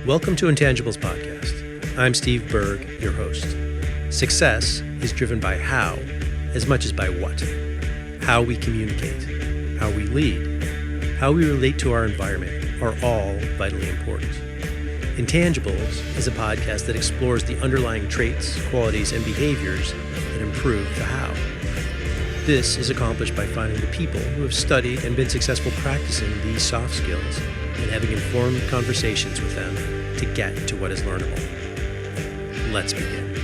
Welcome to Intangibles podcast. I'm Steve BERG, your host. Success is driven by how as much as by what. How we communicate, how we lead, how we relate to our environment are all vitally important. Intangibles is a podcast that explores the underlying traits, qualities, and behaviors that improve the how. This is accomplished by finding the people who have studied and been successful practicing these soft skills and having informed conversations with them to get to what is learnable. Let's begin.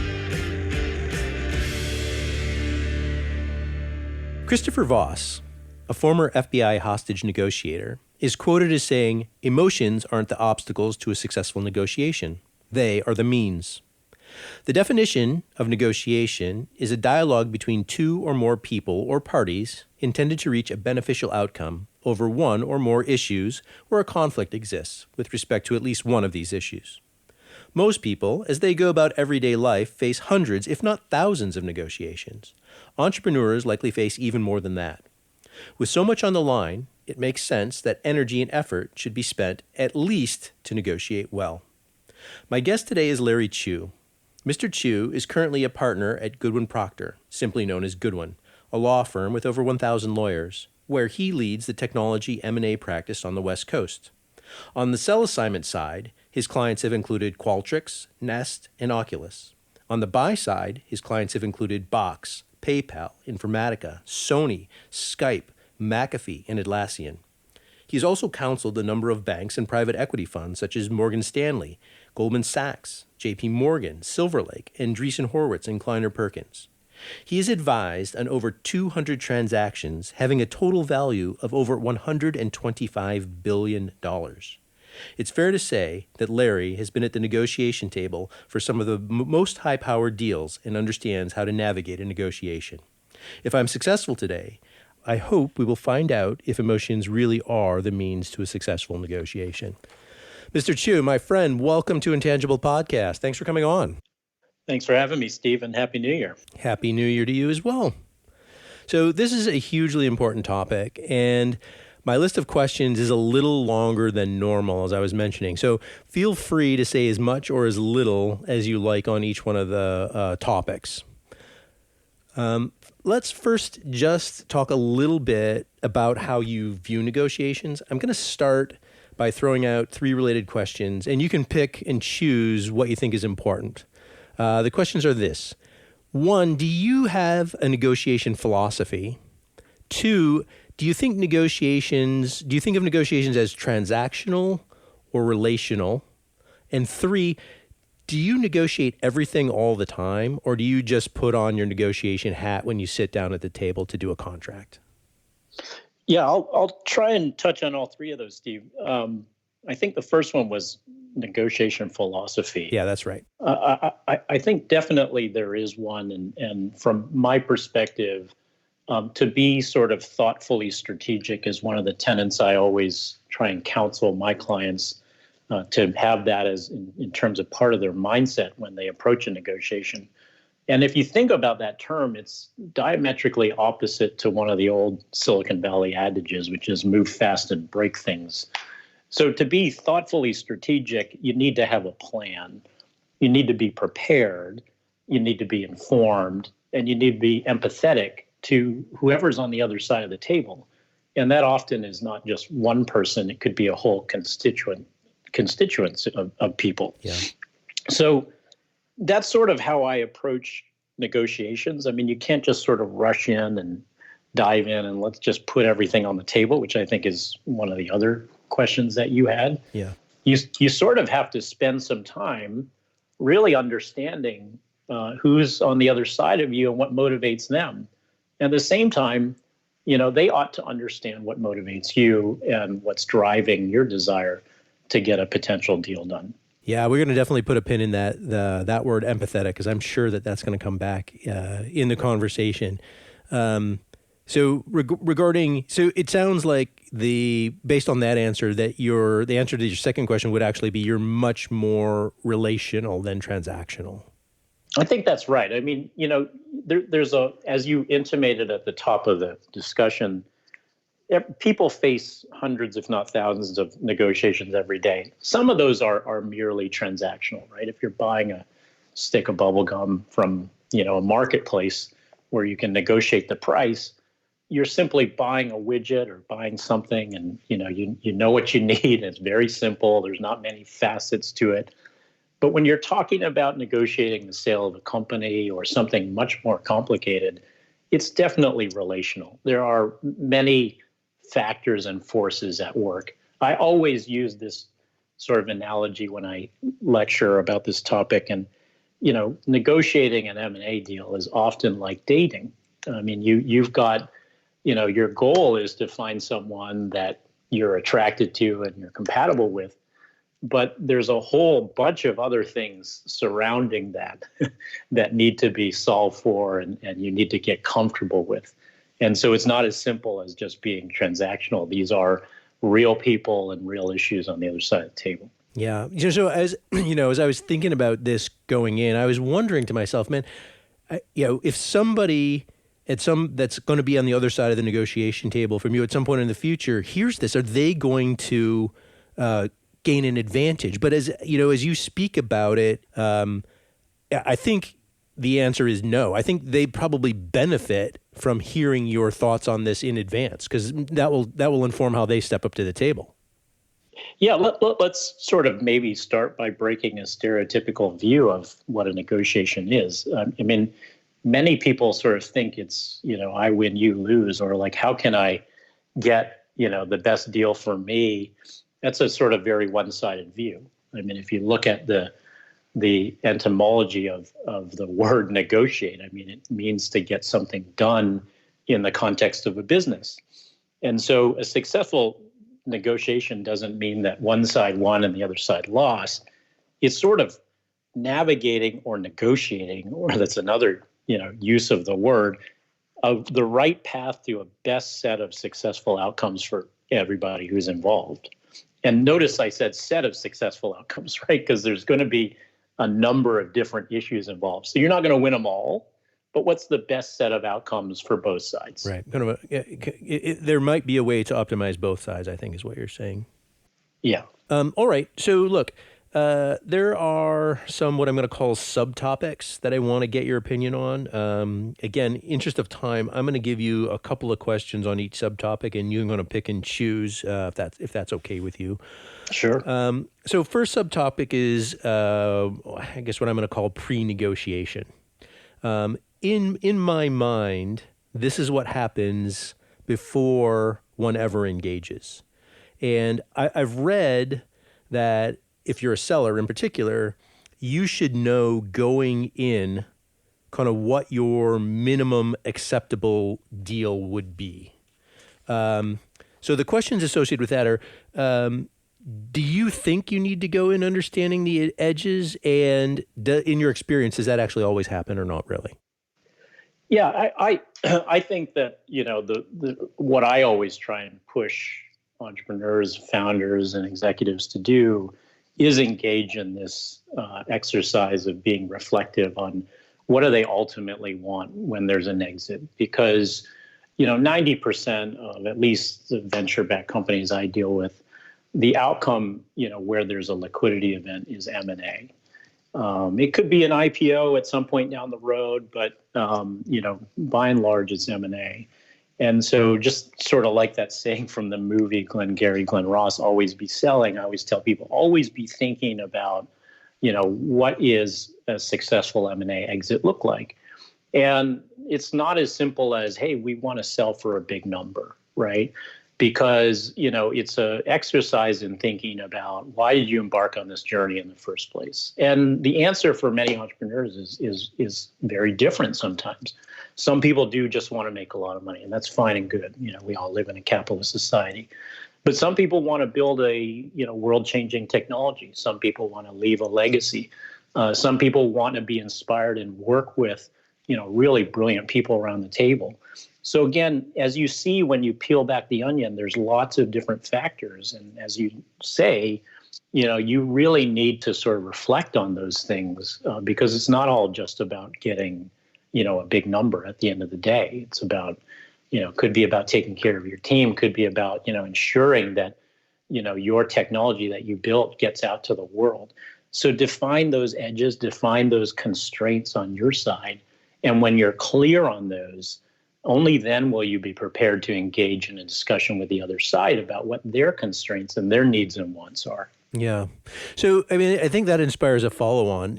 Christopher Voss, a former FBI hostage negotiator, is quoted as saying, "Emotions aren't the obstacles to a successful negotiation. They are the means." The definition of negotiation is a dialogue between two or more people or parties intended to reach a beneficial outcome over one or more issues where a conflict exists with respect to at least one of these issues. Most people, as they go about everyday life, face hundreds, if not thousands, of negotiations. Entrepreneurs likely face even more than that. With so much on the line, it makes sense that energy and effort should be spent at least to negotiate well. My guest today is Larry Chu. Mr. Chu is currently a partner at Goodwin Procter, simply known as Goodwin, a law firm with over 1,000 lawyers, where he leads the technology M&A practice on the West Coast. On the sell assignment side, his clients have included Qualtrics, Nest, and Oculus. On the buy side, his clients have included Box, PayPal, Informatica, Sony, Skype, McAfee, and Atlassian. He's also counseled a number of banks and private equity funds such as Morgan Stanley, Goldman Sachs, JP Morgan, Silver Lake, Andreessen Horowitz, and Kleiner Perkins. He has advised on over 200 transactions having a total value of over $125 billion. It's fair to say that Larry has been at the negotiation table for some of the most high-powered deals and understands how to navigate a negotiation. If I'm successful today, I hope we will find out if emotions really are the means to a successful negotiation. Mr. Chu, my friend, welcome to Intangible Podcast. Thanks for coming on. Thanks for having me, Steve, and Happy New Year. Happy New Year to you as well. So this is a hugely important topic, and my list of questions is a little longer than normal, as I was mentioning. So feel free to say as much or as little as you like on each one of the topics. Let's first just talk a little bit about how you view negotiations. I'm going to start by throwing out three related questions, and you can pick and choose what you think is important. The questions are this. 1, do you have a negotiation philosophy? 2, do you think of negotiations as transactional or relational? And 3, do you negotiate everything all the time, or do you just put on your negotiation hat when you sit down at the table to do a contract? Yeah, I'll try and touch on all three of those, Steve. I think the first one was negotiation philosophy. Yeah, that's right. I think definitely there is one, and from my perspective, to be sort of thoughtfully strategic is one of the tenets I always try and counsel my clients to have that as in terms of part of their mindset when they approach a negotiation. And if you think about that term, it's diametrically opposite to one of the old Silicon Valley adages, which is move fast and break things. So to be thoughtfully strategic, you need to have a plan. You need to be prepared. You need to be informed, and you need to be empathetic to whoever's on the other side of the table. And that often is not just one person. It could be a whole constituents of people. Yeah. So that's sort of how I approach negotiations. I mean, you can't just sort of rush in and dive in and let's just put everything on the table, which I think is one of the other questions that you had. Yeah. You sort of have to spend some time really understanding who's on the other side of you and what motivates them. At the same time, they ought to understand what motivates you and what's driving your desire to get a potential deal done. Yeah, we're going to definitely put a pin in that word empathetic, because I'm sure that's going to come back in the conversation. So it sounds like based on that answer that the answer to your second question would actually be you're much more relational than transactional. I think that's right. I mean, there's as you intimated at the top of the discussion, people face hundreds, if not thousands, of negotiations every day. Some of those are merely transactional, right? If you're buying a stick of bubble gum from, a marketplace where you can negotiate the price, you're simply buying a widget or buying something, and you know what you need. It's very simple. There's not many facets to it. But when you're talking about negotiating the sale of a company or something much more complicated, it's definitely relational. There are many factors and forces at work. I always use this sort of analogy when I lecture about this topic. And, negotiating an M&A deal is often like dating. I mean, you've got, your goal is to find someone that you're attracted to and you're compatible with. But there's a whole bunch of other things surrounding that that need to be solved for and you need to get comfortable with. And so it's not as simple as just being transactional. These are real people and real issues on the other side of the table. Yeah. So as as I was thinking about this going in, I was wondering to myself, man, if somebody that's going to be on the other side of the negotiation table from you at some point in the future hears this, are they going to gain an advantage? But as you speak about it, I think the answer is no. I think they probably benefit from hearing your thoughts on this in advance, because that will inform how they step up to the table. Yeah, let's sort of maybe start by breaking a stereotypical view of what a negotiation is. I mean, many people sort of think it's, I win, you lose, or like, how can I get, the best deal for me? That's a sort of very one-sided view. I mean, if you look at the etymology of the word negotiate, I mean, it means to get something done in the context of a business. And so a successful negotiation doesn't mean that one side won and the other side lost. It's sort of navigating or negotiating, or that's another, use of the word, of the right path to a best set of successful outcomes for everybody who's involved. And notice I said set of successful outcomes, right? Because there's going to be a number of different issues involved. So you're not going to win them all, but what's the best set of outcomes for both sides? Right. There might be a way to optimize both sides, I think, is what you're saying. Yeah. All right. So look, there are some what I'm going to call subtopics that I want to get your opinion on. Again, interest of time, I'm going to give you a couple of questions on each subtopic, and you're going to pick and choose if that's okay with you. Sure. So first subtopic is, I guess, what I'm going to call pre-negotiation. In my mind, this is what happens before one ever engages. And I've read that if you're a seller in particular, you should know going in kind of what your minimum acceptable deal would be. So the questions associated with that are, do you think you need to go in understanding the edges? And in your experience, does that actually always happen or not really? Yeah, I think that, what I always try and push entrepreneurs, founders, and executives to do is engage in this exercise of being reflective on what do they ultimately want when there's an exit. Because, 90% of at least the venture-backed companies I deal with, the outcome, where there's a liquidity event is M&A. It could be an IPO at some point down the road, but, by and large, it's M&A. And so just sort of like that saying from the movie Glengarry Glen Ross, always be selling. I always tell people, always be thinking about, what is a successful M&A exit look like? And it's not as simple as, hey, we want to sell for a big number, right? Because, it's an exercise in thinking about why did you embark on this journey in the first place? And the answer for many entrepreneurs is very different sometimes. Some people do just want to make a lot of money, and that's fine and good. We all live in a capitalist society. But some people want to build a, world-changing technology. Some people want to leave a legacy. Some people want to be inspired and work with, really brilliant people around the table. So again, as you see when you peel back the onion, there's lots of different factors. And as you say, you really need to sort of reflect on those things because it's not all just about getting, a big number at the end of the day. It's about, could be about taking care of your team, could be about, ensuring that, your technology that you built gets out to the world. So define those edges, define those constraints on your side. And when you're clear on those, only then will you be prepared to engage in a discussion with the other side about what their constraints and their needs and wants are. Yeah. So, I mean, I think that inspires a follow-on.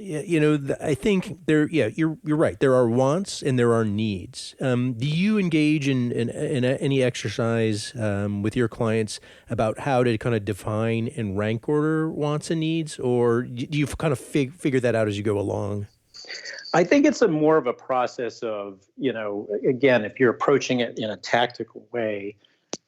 I think you're right. There are wants and there are needs. Do you engage in any exercise with your clients about how to kind of define and rank order wants and needs, or do you kind of figure that out as you go along? I think it's more of a process of, again, if you're approaching it in a tactical way,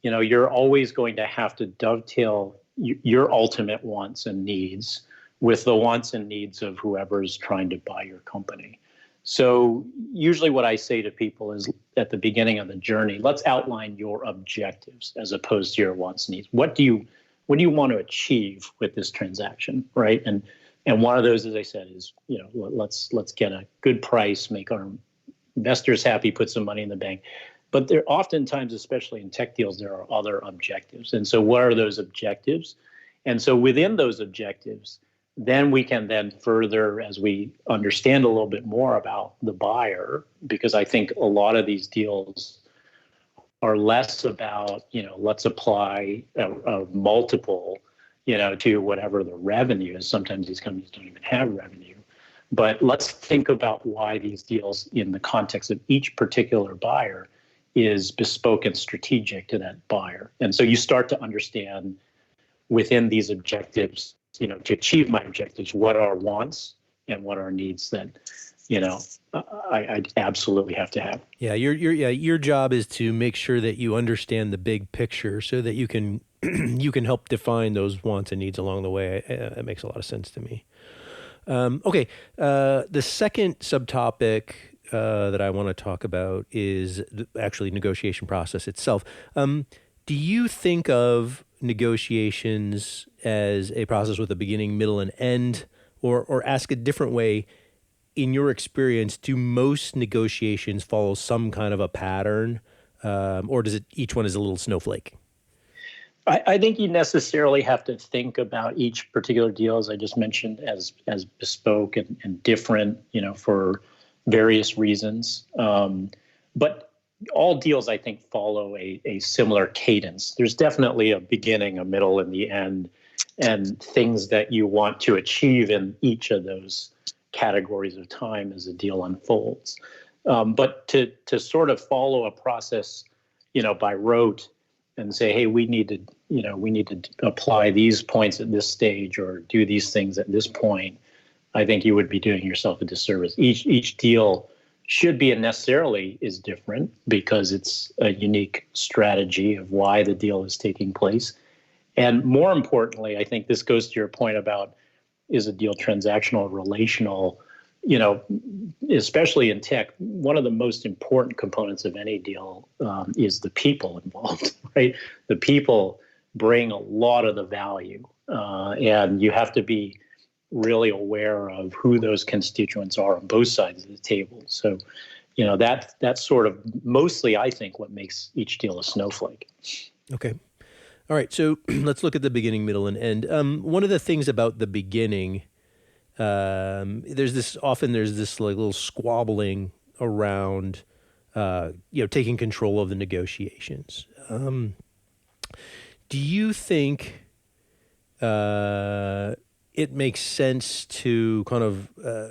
you're always going to have to dovetail your ultimate wants and needs with the wants and needs of whoever is trying to buy your company. So usually what I say to people is at the beginning of the journey, let's outline your objectives as opposed to your wants and needs. What do you want to achieve with this transaction, right? And one of those, as I said, is, let's get a good price, make our investors happy, put some money in the bank. But there oftentimes, especially in tech deals, there are other objectives. And so what are those objectives? And so within those objectives, then we can then further, as we understand a little bit more about the buyer, because I think a lot of these deals are less about, let's apply a multiple, to whatever the revenue is. Sometimes these companies don't even have revenue. But let's think about why these deals, in the context of each particular buyer, is bespoke and strategic to that buyer. And so you start to understand within these objectives, to achieve my objectives, what are wants and what are needs that, I absolutely have to have. Yeah, your job is to make sure that you understand the big picture so that you can you can help define those wants and needs along the way. It makes a lot of sense to me. Okay, the second subtopic that I want to talk about is actually negotiation process itself. Do you think of negotiations as a process with a beginning, middle, and end, or ask a different way? In your experience, do most negotiations follow some kind of a pattern, or does it each one is a little snowflake? I think you necessarily have to think about each particular deal, as I just mentioned, as bespoke and different, for various reasons. But all deals, I think, follow a similar cadence. There's definitely a beginning, a middle, and the end, and things that you want to achieve in each of those categories of time as a deal unfolds. But to sort of follow a process, by rote and say, hey, we need to apply these points at this stage or do these things at this point, I think you would be doing yourself a disservice. Each deal should be and necessarily is different because it's a unique strategy of why the deal is taking place. And more importantly, I think this goes to your point about, is a deal transactional or relational? Especially in tech, one of the most important components of any deal is the people involved, right? The people bring a lot of the value, and you have to be really aware of who those constituents are on both sides of the table. So, that's sort of mostly, I think, what makes each deal a snowflake. Okay. All right, so let's look at the beginning, middle, and end. One of the things about the beginning, there's this like little squabbling around, taking control of the negotiations. Do you think it makes sense to kind of,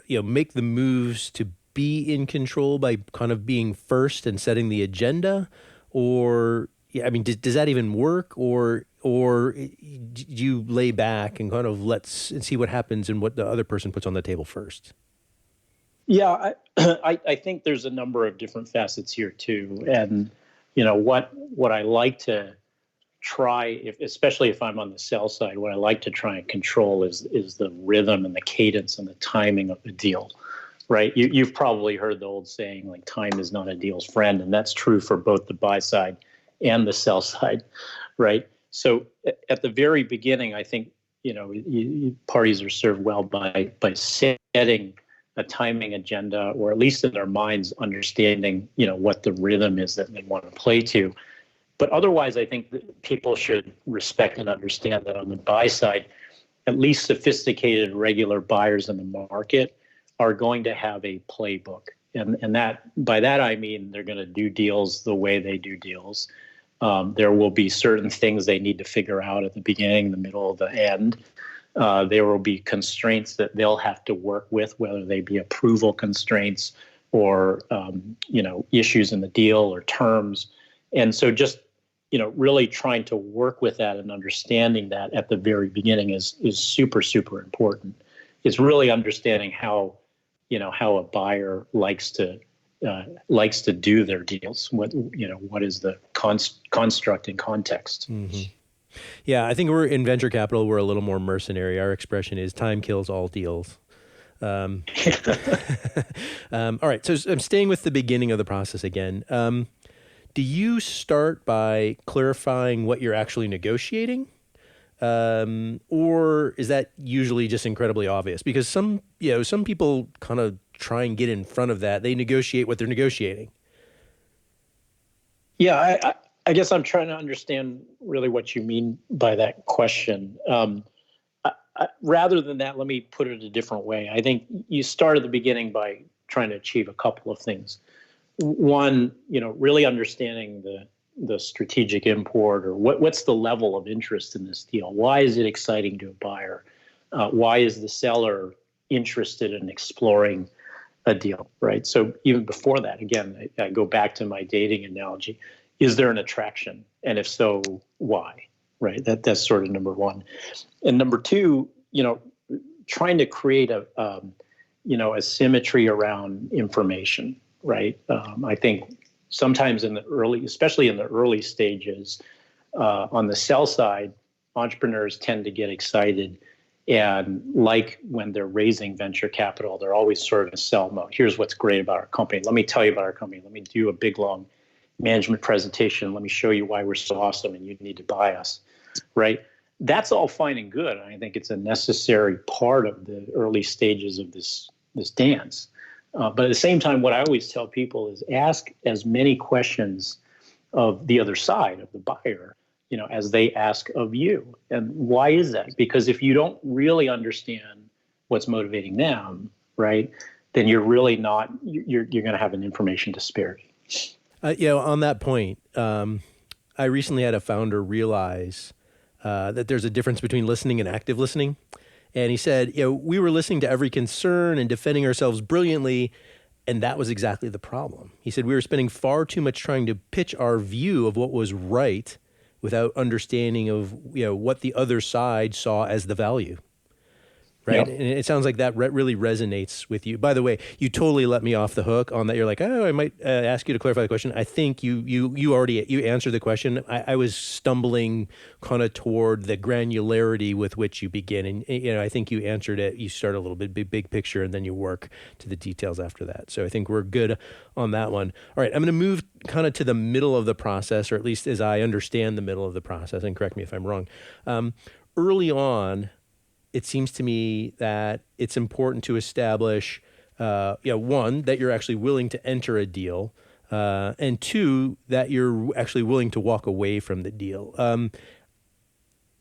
make the moves to be in control by kind of being first and setting the agenda, or? Yeah, I mean, does that even work, or do you lay back and kind of and see what happens and what the other person puts on the table first? Yeah, I think there's a number of different facets here too, and what I like to try, especially if I'm on the sell side, what I like to try and control is the rhythm and the cadence and the timing of the deal, right? You've probably heard the old saying, like, time is not a deal's friend, and that's true for both the buy side and the sell side, right? So at the very beginning, I think, parties are served well by setting a timing agenda, or at least in their minds, understanding, what the rhythm is that they want to play to. But otherwise, I think that people should respect and understand that on the buy side, at least sophisticated regular buyers in the market are going to have a playbook. And that, by that I mean they're going to do deals the way they do deals. There will be certain things they need to figure out at the beginning, the middle, the end. There will be constraints that they'll have to work with, whether they be approval constraints or issues in the deal or terms. And so just really trying to work with that and understanding that at the very beginning is super, super important. It's really understanding how a buyer likes to do their deals. What is the construct and context? Mm-hmm. Yeah, I think we're in venture capital. We're a little more mercenary. Our expression is time kills all deals. All right. So I'm staying with the beginning of the process again. Do you start by clarifying what you're actually negotiating? Or is that usually just incredibly obvious? Because some people kind of try and get in front of that. They negotiate what they're negotiating. Yeah, I guess I'm trying to understand really what you mean by that question. Rather than that, let me put it a different way. I think you start at the beginning by trying to achieve a couple of things. One, really understanding the strategic import, or what's the level of interest in this deal? Why is it exciting to a buyer? Why is the seller interested in exploring a deal, right? So even before that, again, I go back to my dating analogy. Is there an attraction? And if so, why? Right? That's sort of number one. And number two, trying to create a symmetry around information, right? I think sometimes especially in the early stages, on the sell side, entrepreneurs tend to get excited. And like when they're raising venture capital, they're always sort of in sell mode. Here's what's great about our company. Let me tell you about our company. Let me do a big, long management presentation. Let me show you why we're so awesome and you need to buy us, right? That's all fine and good. I think it's a necessary part of the early stages of this dance. But at the same time, what I always tell people is ask as many questions of the other side, of the buyer, as they ask of you. And why is that? Because if you don't really understand what's motivating them, right, then you're really not, you're going to have an information disparity. On that point, I recently had a founder realize that there's a difference between listening and active listening. And he said, we were listening to every concern and defending ourselves brilliantly, and that was exactly the problem. He said we were spending far too much trying to pitch our view of what was right without understanding of what the other side saw as the value. Right. Yep. And it sounds like that really resonates with you. By the way, you totally let me off the hook on that. You're like, I might ask you to clarify the question. I think you already answered the question. I was stumbling kind of toward the granularity with which you begin. And, I think you answered it. You start a little bit big picture and then you work to the details after that. So I think we're good on that one. All right. I'm going to move kind of to the middle of the process, or at least as I understand the middle of the process, and correct me if I'm wrong. Early on, it seems to me that it's important to establish, one, that you're actually willing to enter a deal, and two, that you're actually willing to walk away from the deal.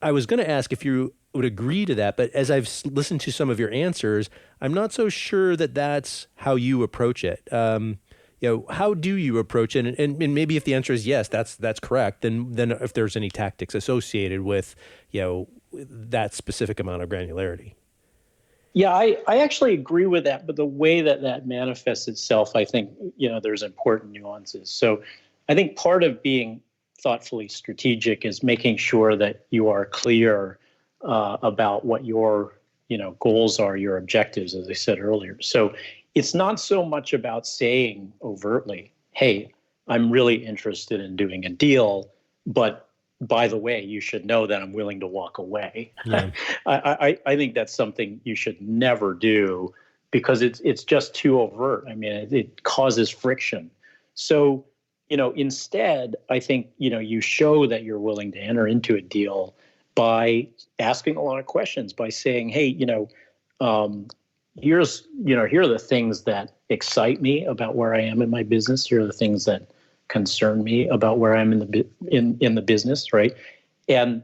I was going to ask if you would agree to that, but as I've listened to some of your answers, I'm not so sure that that's how you approach it. How do you approach it? And maybe if the answer is yes, that's correct. Then if there's any tactics associated with, that specific amount of granularity. Yeah, I actually agree with that. But the way that manifests itself, I think, there's important nuances. So I think part of being thoughtfully strategic is making sure that you are clear about what your, goals are, your objectives, as I said earlier. So it's not so much about saying overtly, hey, I'm really interested in doing a deal, but by the way, you should know that I'm willing to walk away. Yeah. I think that's something you should never do because it's just too overt. I mean, it causes friction. So, instead, I think, you show that you're willing to enter into a deal by asking a lot of questions, by saying, hey, here are the things that excite me about where I am in my business. Here are the things that concern me about where I'm in the business, right? And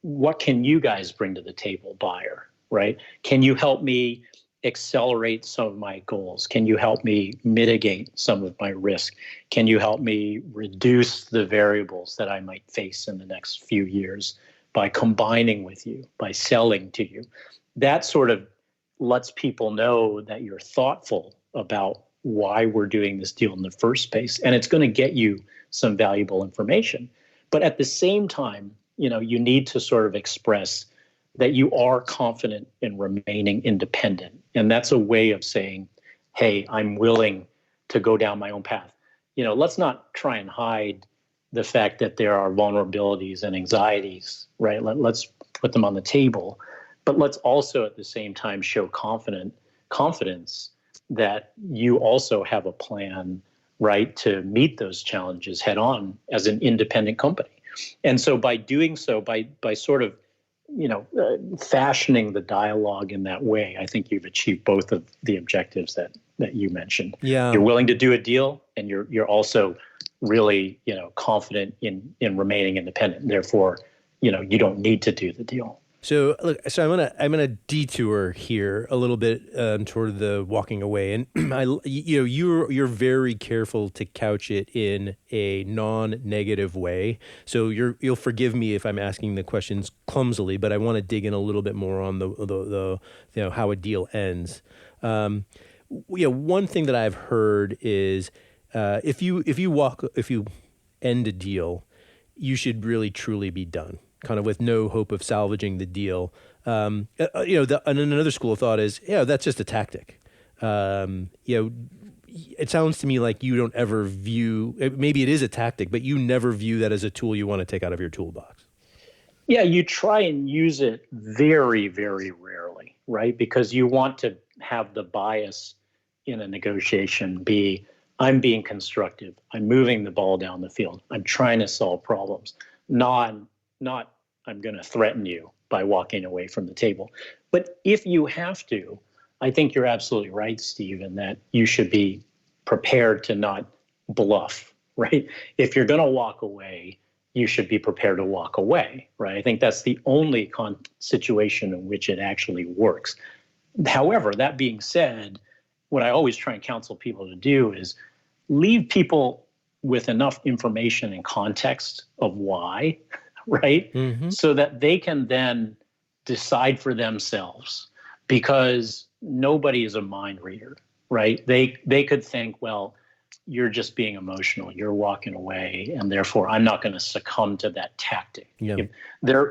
what can you guys bring to the table, buyer, right? Can you help me accelerate some of my goals? Can you help me mitigate some of my risk? Can you help me reduce the variables that I might face in the next few years by combining with you, by selling to you? That sort of lets people know that you're thoughtful about why we're doing this deal in the first place, and it's going to get you some valuable information. But at the same time, you need to sort of express that you are confident in remaining independent. And that's a way of saying, hey, I'm willing to go down my own path. Let's not try and hide the fact that there are vulnerabilities and anxieties, right? Let's put them on the table. But let's also at the same time show confidence that you also have a plan, right, to meet those challenges head on as an independent company. And so by doing so, by sort of fashioning the dialogue in that way, I think you've achieved both of the objectives that you mentioned. Yeah. You're willing to do a deal, and you're also really confident in remaining independent. Therefore, you don't need to do the deal. So look, I'm gonna detour here a little bit toward the walking away, and you're very careful to couch it in a non-negative way. So you'll forgive me if I'm asking the questions clumsily, but I want to dig in a little bit more on the how a deal ends. One thing that I've heard is if you end a deal, you should really truly be done, kind of with no hope of salvaging the deal. And another school of thought is, that's just a tactic. It sounds to me like you don't ever view, maybe it is a tactic, but you never view that as a tool you want to take out of your toolbox. Yeah, you try and use it very, very rarely, right? Because you want to have the bias in a negotiation be, I'm being constructive, I'm moving the ball down the field, I'm trying to solve problems, not I'm going to threaten you by walking away from the table. But if you have to, I think you're absolutely right, Steve, in that you should be prepared to not bluff, right? If you're going to walk away, you should be prepared to walk away, right? I think that's the only situation in which it actually works. However, that being said, what I always try and counsel people to do is leave people with enough information and context of why, right? Mm-hmm. So that they can then decide for themselves, because nobody is a mind reader, right? They could think, well, you're just being emotional, you're walking away, and therefore I'm not going to succumb to that tactic. Yeah.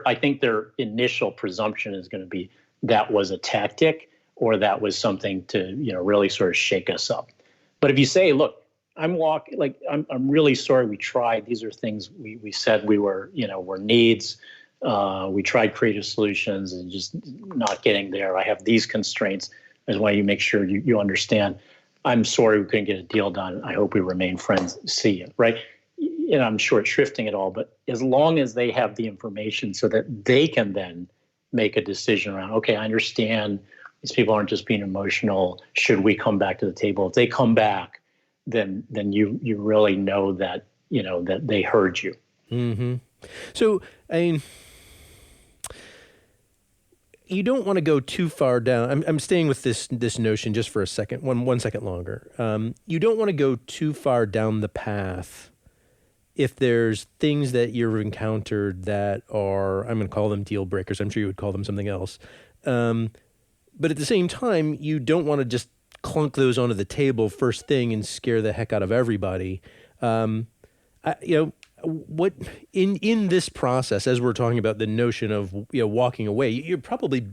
I think their initial presumption is going to be that was a tactic, or that was something to really sort of shake us up. But if you say, look, I'm really sorry we tried. These are things we said were needs. We tried creative solutions and just not getting there. I have these constraints. That's why you make sure you understand. I'm sorry we couldn't get a deal done. I hope we remain friends. See you, right? And I'm short shrifting it all, but as long as they have the information so that they can then make a decision around, okay, I understand these people aren't just being emotional. Should we come back to the table? If they come back, then you really know that that they heard you. Mm-hmm. So I mean, you don't want to go too far down. I'm staying with this notion just for a second, one second longer. You don't want to go too far down the path if there's things that you've encountered that are, I'm going to call them deal breakers. I'm sure you would call them something else. But at the same time, you don't want to just clunk those onto the table first thing and scare the heck out of everybody. What in this process, as we're talking about the notion of walking away, you're probably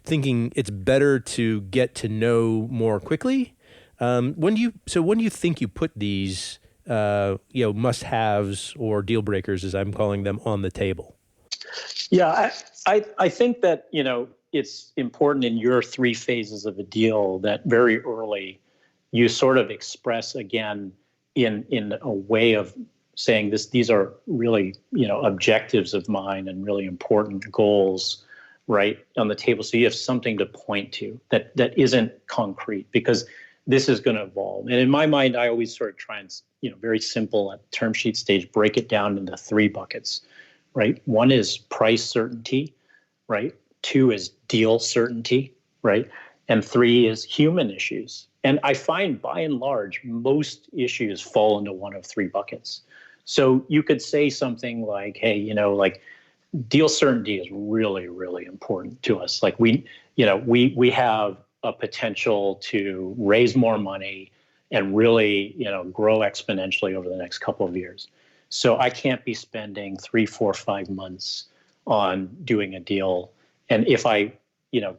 thinking it's better to get to know more quickly. When do you think you put these must-haves or deal breakers, as I'm calling them, on the table? Yeah, I think that it's important in your three phases of a deal that very early you sort of express again in a way of saying these are really objectives of mine and really important goals right, on the table, so you have something to point to that isn't concrete, because this is going to evolve. And in my mind, I always sort of try and, very simple at term sheet stage, break it down into three buckets, right? One is price certainty, right? Two is deal certainty, right? And three is human issues. And I find by and large, most issues fall into one of three buckets. So you could say something like, hey, like deal certainty is really, really important to us. Like we have a potential to raise more money and really, grow exponentially over the next couple of years. So I can't be spending 3, 4, 5 months on doing a deal. And if I,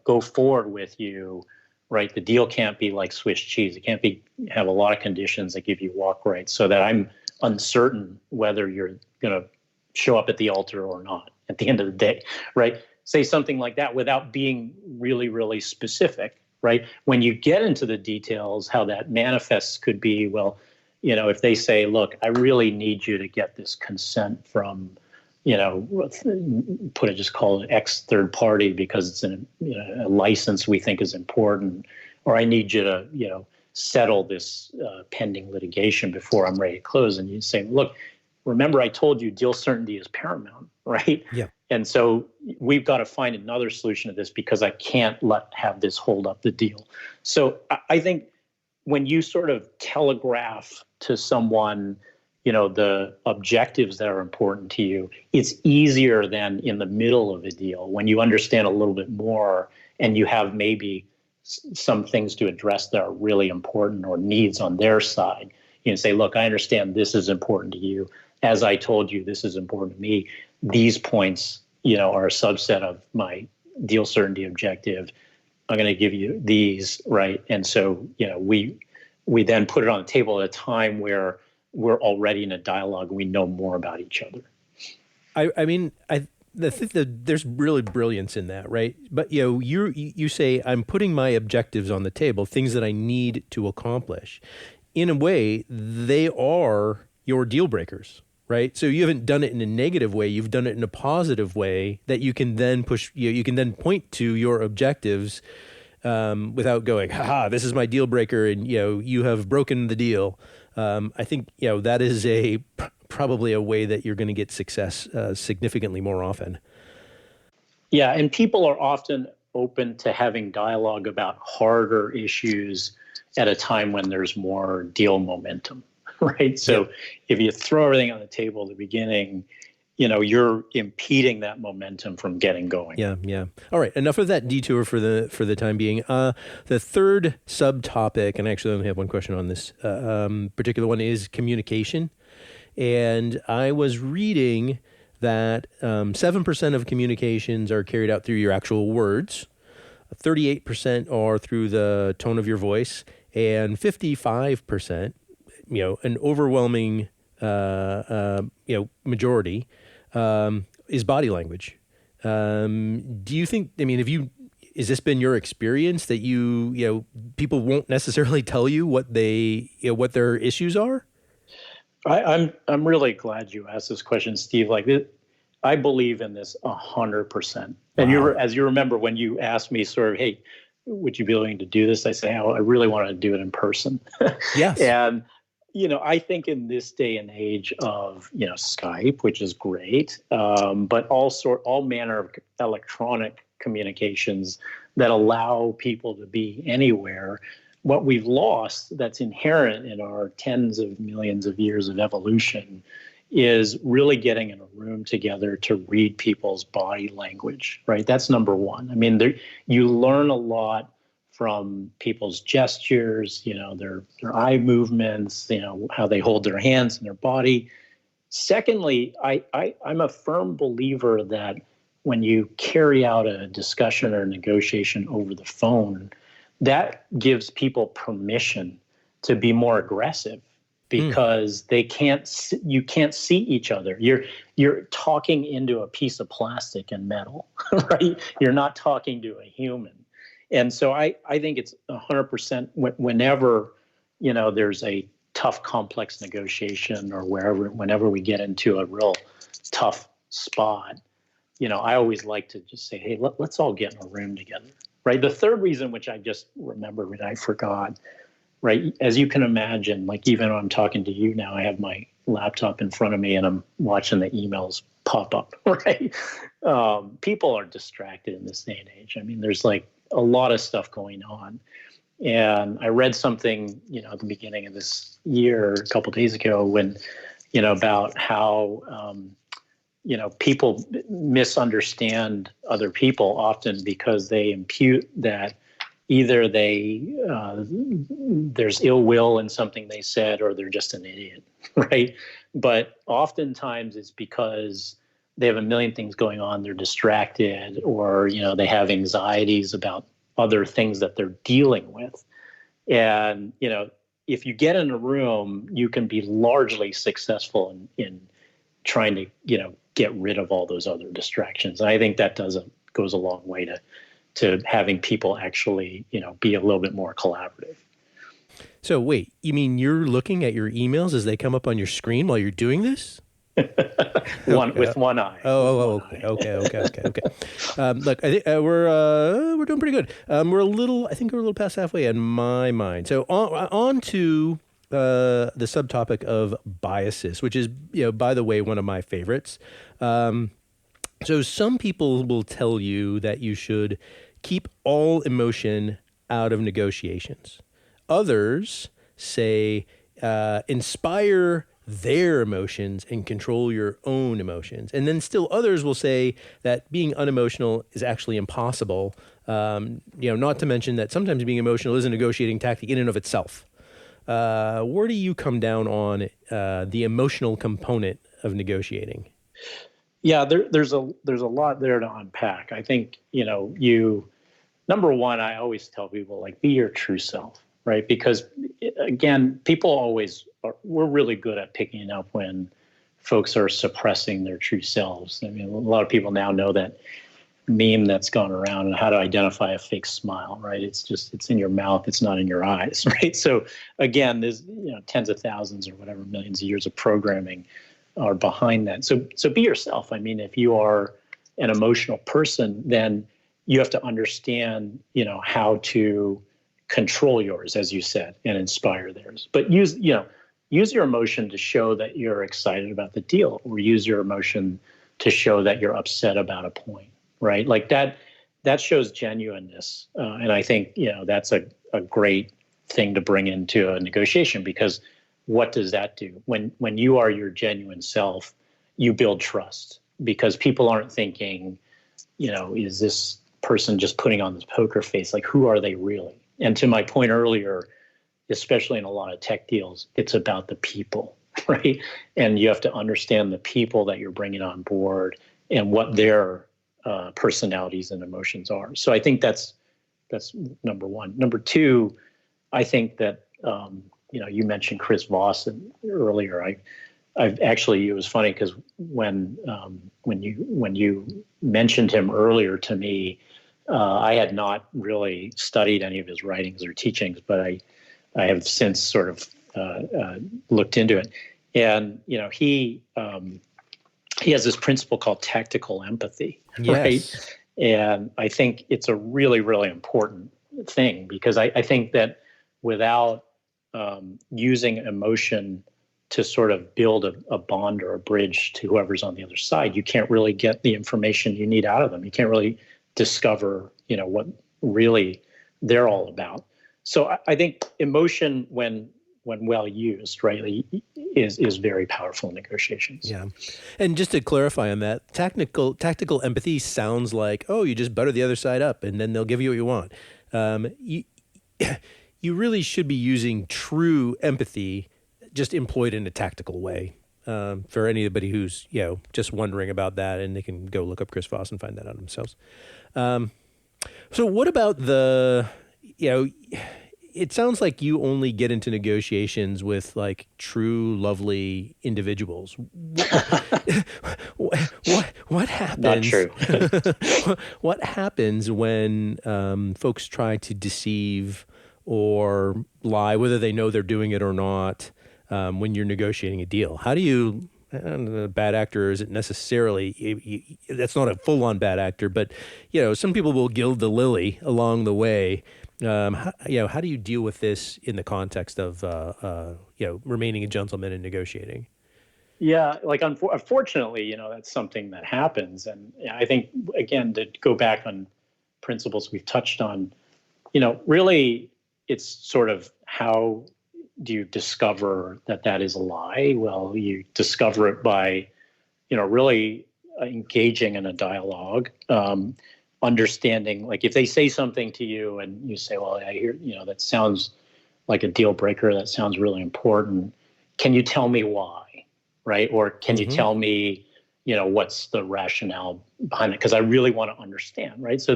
go forward with you, right, the deal can't be like Swiss cheese. It can't have a lot of conditions that give you walk rights, so that I'm uncertain whether you're going to show up at the altar or not at the end of the day, right? Say something like that without being really, really specific, right? When you get into the details, how that manifests could be, well, if they say, look, I really need you to get this consent from, just call it X third party because it's a license we think is important, or I need you to, settle this pending litigation before I'm ready to close. And you say, look, remember I told you deal certainty is paramount, right? Yeah. And so we've got to find another solution to this because I can't have this hold up the deal. So I think when you sort of telegraph to someone, the objectives that are important to you, it's easier than in the middle of a deal when you understand a little bit more and you have maybe some things to address that are really important or needs on their side. You can say, look, I understand this is important to you. As I told you, this is important to me. These points, are a subset of my deal certainty objective. I'm going to give you these, right? And so, we then put it on the table at a time where we're already in a dialogue and we know more about each other. I think that there's really brilliance in that, right? But you say I'm putting my objectives on the table, things that I need to accomplish. In a way, they are your deal breakers, right? So you haven't done it in a negative way; you've done it in a positive way that you can then push. You can then point to your objectives without going, "Ha, this is my deal breaker," and you have broken the deal. I think that is probably a way that you're going to get success significantly more often. Yeah, and people are often open to having dialogue about harder issues at a time when there's more deal momentum, right? So if you throw everything on the table at the beginning, you're impeding that momentum from getting going. Yeah. All right. Enough of that detour for the time being. The third subtopic, and I actually only have one question on this particular one, is communication. And I was reading that 7% of communications are carried out through your actual words, 38% are through the tone of your voice, and 55%, an overwhelming majority is body language. Do you think? Has this been your experience that people won't necessarily tell you what what their issues are? I'm really glad you asked this question, Steve. I believe in this 100%. And as you remember, when you asked me sort of, hey, would you be willing to do this? I say, I really want to do it in person. Yes. And, I think in this day and age of, Skype, which is great, but all manner of electronic communications that allow people to be anywhere, what we've lost that's inherent in our tens of millions of years of evolution is really getting in a room together to read people's body language, right? That's number one. You learn a lot from people's gestures, their eye movements, how they hold their hands and their body. Secondly, I'm a firm believer that when you carry out a discussion or a negotiation over the phone, that gives people permission to be more aggressive because you can't see each other. You're talking into a piece of plastic and metal, right? You're not talking to a human. And so I think it's 100% whenever, there's a tough, complex negotiation or whenever we get into a real tough spot, I always like to just say, hey, let's all get in a room together, right? The third reason, which I just remembered and I forgot, right? As you can imagine, like even when I'm talking to you now, I have my laptop in front of me and I'm watching the emails pop up, right? People are distracted in this day and age. I mean, there's like a lot of stuff going on. And I read something, at the beginning of this year, a couple of days ago, when, about how, people misunderstand other people often because they impute that either there's ill will in something they said or they're just an idiot, right? But oftentimes it's because they have a million things going on, they're distracted, or they have anxieties about other things that they're dealing with. And if you get in a room, you can be largely successful in trying to get rid of all those other distractions. And I think that goes a long way to having people actually be a little bit more collaborative. So wait, you mean you're looking at your emails as they come up on your screen while you're doing this? With one eye. Okay. Look, I think we're doing pretty good. I think we're a little past halfway in my mind. So on to the subtopic of biases, which is, by the way, one of my favorites. So some people will tell you that you should keep all emotion out of negotiations. Others say inspire their emotions and control your own emotions. And then still others will say that being unemotional is actually impossible. Not to mention that sometimes being emotional is a negotiating tactic in and of itself. Where do you come down on the emotional component of negotiating? Yeah, there's a lot there to unpack. I think, number one, I always tell people, like, be your true self, right? Because again, we're really good at picking up when folks are suppressing their true selves. I mean, a lot of people now know that meme that's gone around and how to identify a fake smile, right? It's in your mouth, it's not in your eyes, right? So again, there's tens of thousands or whatever millions of years of programming are behind that. So be yourself. I mean, if you are an emotional person, then you have to understand, how to control yours, as you said, and inspire theirs. But use your emotion to show that you're excited about the deal, or use your emotion to show that you're upset about a point, right? Like that shows genuineness. And I think, that's a great thing to bring into a negotiation, because what does that do? When you are your genuine self, you build trust, because people aren't thinking, is this person just putting on this poker face? Like, who are they really? And to my point earlier, especially in a lot of tech deals, it's about the people, right? And you have to understand the people that you're bringing on board and what their personalities and emotions are. So I think that's number one. Number two, I think that, you mentioned Chris Voss earlier. I've actually, it was funny because when you mentioned him earlier to me, I had not really studied any of his writings or teachings, but I have since sort of looked into it. And he has this principle called tactical empathy, yes. Right? And I think it's a really, really important thing, because I think that without using emotion to sort of build a bond or a bridge to whoever's on the other side, you can't really get the information you need out of them. You can't really discover, what really they're all about. So I think emotion, when well used, right, is very powerful in negotiations. Yeah. And just to clarify on that, tactical empathy sounds like, oh, you just butter the other side up and then they'll give you what you want. You really should be using true empathy, just employed in a tactical way. For anybody who's, just wondering about that, and they can go look up Chris Voss and find that out themselves. So what about it sounds like you only get into negotiations with like true, lovely individuals. What happens? Not true. What happens when folks try to deceive or lie, whether they know they're doing it or not, when you're negotiating a deal? How do you a bad actor isn't necessarily, that's not a full-on bad actor, but, some people will gild the lily along the way. How do you deal with this in the context of, remaining a gentleman and negotiating? Yeah, like unfortunately, that's something that happens. And I think, again, to go back on principles we've touched on, really it's sort of how do you discover that that is a lie? Well, you discover it by, really engaging in a dialogue, understanding, like if they say something to you and you say, well, I hear, that sounds like a deal breaker. That sounds really important. Can you tell me why? Right? Or can you tell me, what's the rationale behind it? Because I really want to understand, right? So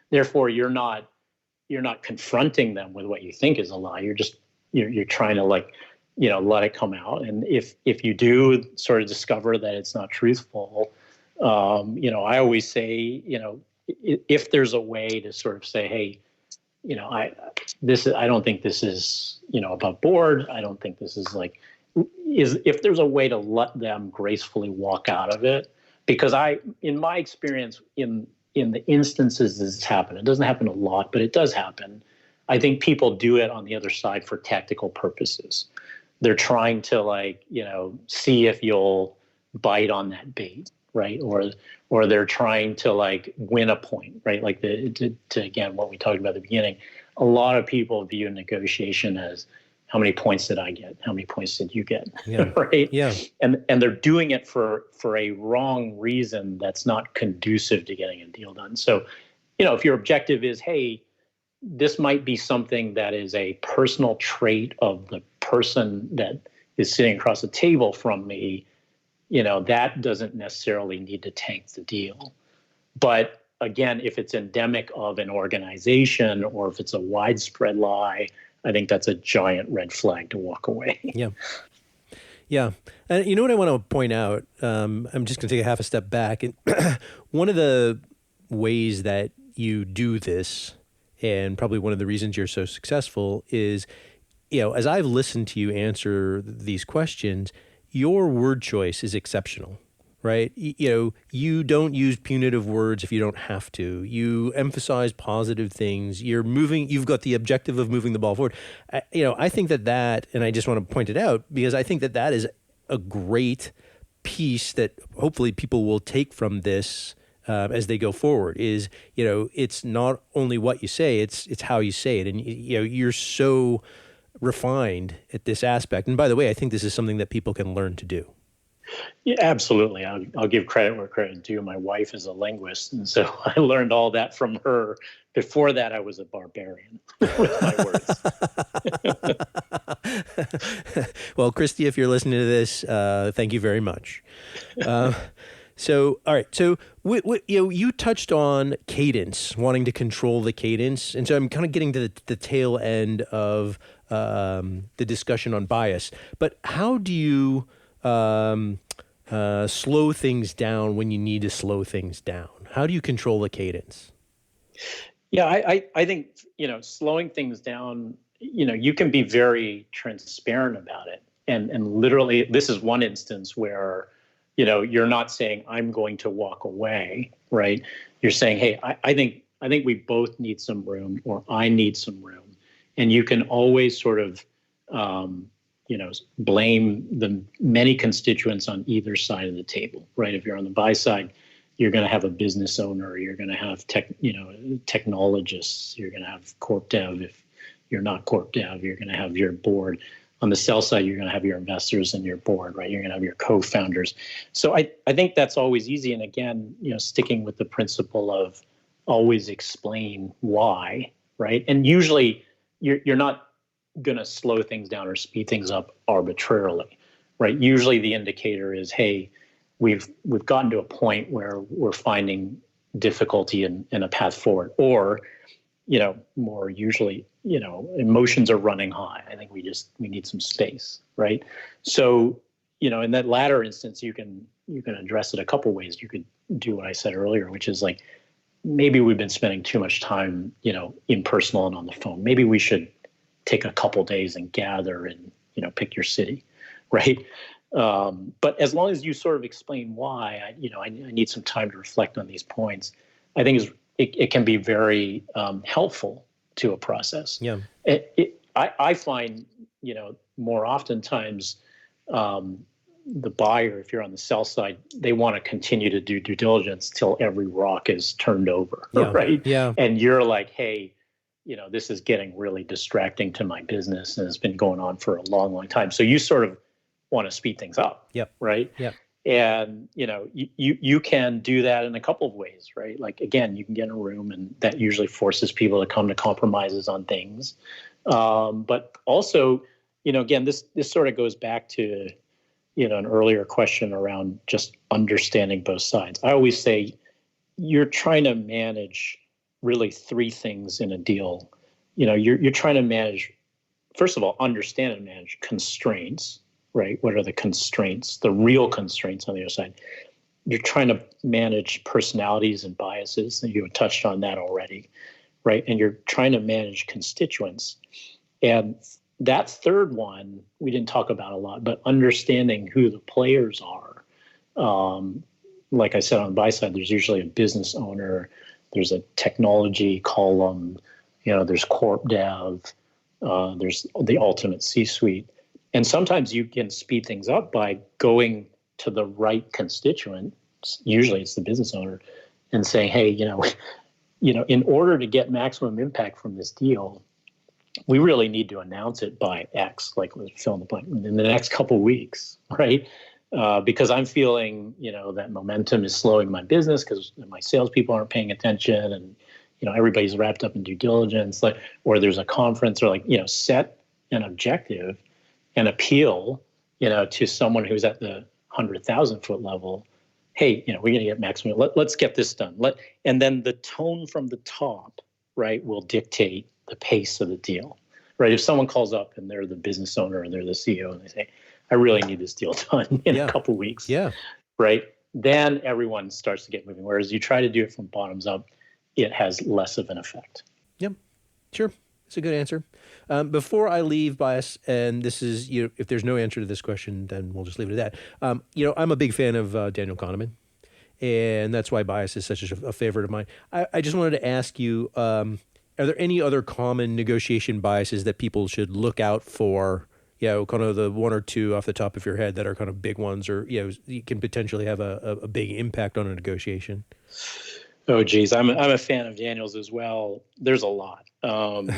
therefore, you're not confronting them with what you think is a lie. You're trying to let it come out. And if you do sort of discover that it's not truthful, I always say, if there's a way to sort of say, hey, I don't think this is, above board. I don't think this is if there's a way to let them gracefully walk out of it, because in my experience, in the instances this has happened, it doesn't happen a lot, but it does happen. I think people do it on the other side for tactical purposes. They're trying to see if you'll bite on that bait, right? Or they're trying to win a point, right? To again, what we talked about at the beginning, a lot of people view negotiation as, how many points did I get? How many points did you get? Yeah. Right? Yeah. And they're doing it for a wrong reason that's not conducive to getting a deal done. So, if your objective is, hey, this might be something that is a personal trait of the person that is sitting across the table from me, that doesn't necessarily need to tank the deal. But again, if it's endemic of an organization or if it's a widespread lie, I think that's a giant red flag to walk away. Yeah. Yeah. And you know what I want to point out? I'm just going to take a half a step back. And one of the ways that you do this, and probably one of the reasons you're so successful, is, as I've listened to you answer these questions, your word choice is exceptional. Right? You don't use punitive words if you don't have to. You emphasize positive things. You've got the objective of moving the ball forward. I think that, and I just want to point it out because I think that is a great piece that hopefully people will take from this as they go forward is, it's not only what you say, it's how you say it. And, you're so refined at this aspect. And by the way, I think this is something that people can learn to do. Yeah, absolutely. I'll give credit where credit is due. My wife is a linguist, and so I learned all that from her. Before that, I was a barbarian with my words. Well, Christy, if you're listening to this, thank you very much. So, all right. So, you touched on cadence, wanting to control the cadence, and so I'm kind of getting to the tail end of the discussion on bias. But how do you slow things down when you need to slow things down? How do you control the cadence? Yeah, I think, slowing things down, you can be very transparent about it. And literally, this is one instance where, you're not saying I'm going to walk away, right? You're saying, hey, I think we both need some room, or I need some room. And you can always sort of, blame the many constituents on either side of the table, right? If you're on the buy side, you're going to have a business owner, you're going to have technologists, you're going to have corp dev. If you're not corp dev, you're going to have your board. On the sell side, you're going to have your investors and your board, right? You're going to have your co-founders. So I think that's always easy. And again, sticking with the principle of always explain why, right? And usually you're not going to slow things down or speed things up arbitrarily, right? Usually the indicator is, hey, we've gotten to a point where we're finding difficulty in a path forward, or, more usually, emotions are running high. I think we need some space, right? So, in that latter instance, you can address it a couple ways. You could do what I said earlier, which is maybe we've been spending too much time, in personal and on the phone. Maybe we should take a couple days and gather and, pick your city, right? But as long as you sort of explain why, I need some time to reflect on these points. I think it can be very helpful to a process. Yeah. I find, more oftentimes the buyer, if you're on the sell side, they want to continue to do due diligence till every rock is turned over, Yeah. right? Yeah. And you're like, hey, this is getting really distracting to my business, and it's been going on for a long, long time. So you sort of want to speed things up, Yep. right? Yep. And you can do that in a couple of ways, right? Like, again, you can get in a room, and that usually forces people to come to compromises on things. But also, again, this sort of goes back to an earlier question around just understanding both sides. I always say you're trying to manage really three things in a deal. You're trying to manage, first of all, understand and manage constraints, right? What are the constraints, the real constraints on the other side? You're trying to manage personalities and biases, and you touched on that already, right? And you're trying to manage constituents. And that third one, we didn't talk about a lot, but understanding who the players are. Like I said, on the buy side, there's usually a business owner, there's a technology column, there's corp dev, there's the ultimate C-suite. And sometimes you can speed things up by going to the right constituent, usually it's the business owner, and saying, hey, in order to get maximum impact from this deal, we really need to announce it by X, like fill in the blank, in the next couple of weeks, right? Because I'm feeling, that momentum is slowing my business because my salespeople aren't paying attention, and everybody's wrapped up in due diligence, or there's a conference, or set an objective and appeal, to someone who's at the 100,000 foot level. Hey, we're going to get maximum. Let's get this done. And then the tone from the top, right, will dictate the pace of the deal, right? If someone calls up and they're the business owner or they're the CEO and they say, I really need this deal done in a couple of weeks, right? Then everyone starts to get moving. Whereas you try to do it from bottoms up, it has less of an effect. Yep, sure. It's a good answer. Before I leave, Bias, and this is, if there's no answer to this question, then we'll just leave it at that. I'm a big fan of Daniel Kahneman, and that's why Bias is such a favorite of mine. I just wanted to ask you, are there any other common negotiation biases that people should look out for? Kind of the one or two off the top of your head that are kind of big ones, or you can potentially have a big impact on a negotiation. Oh, geez, I'm a fan of Daniel's as well. There's a lot.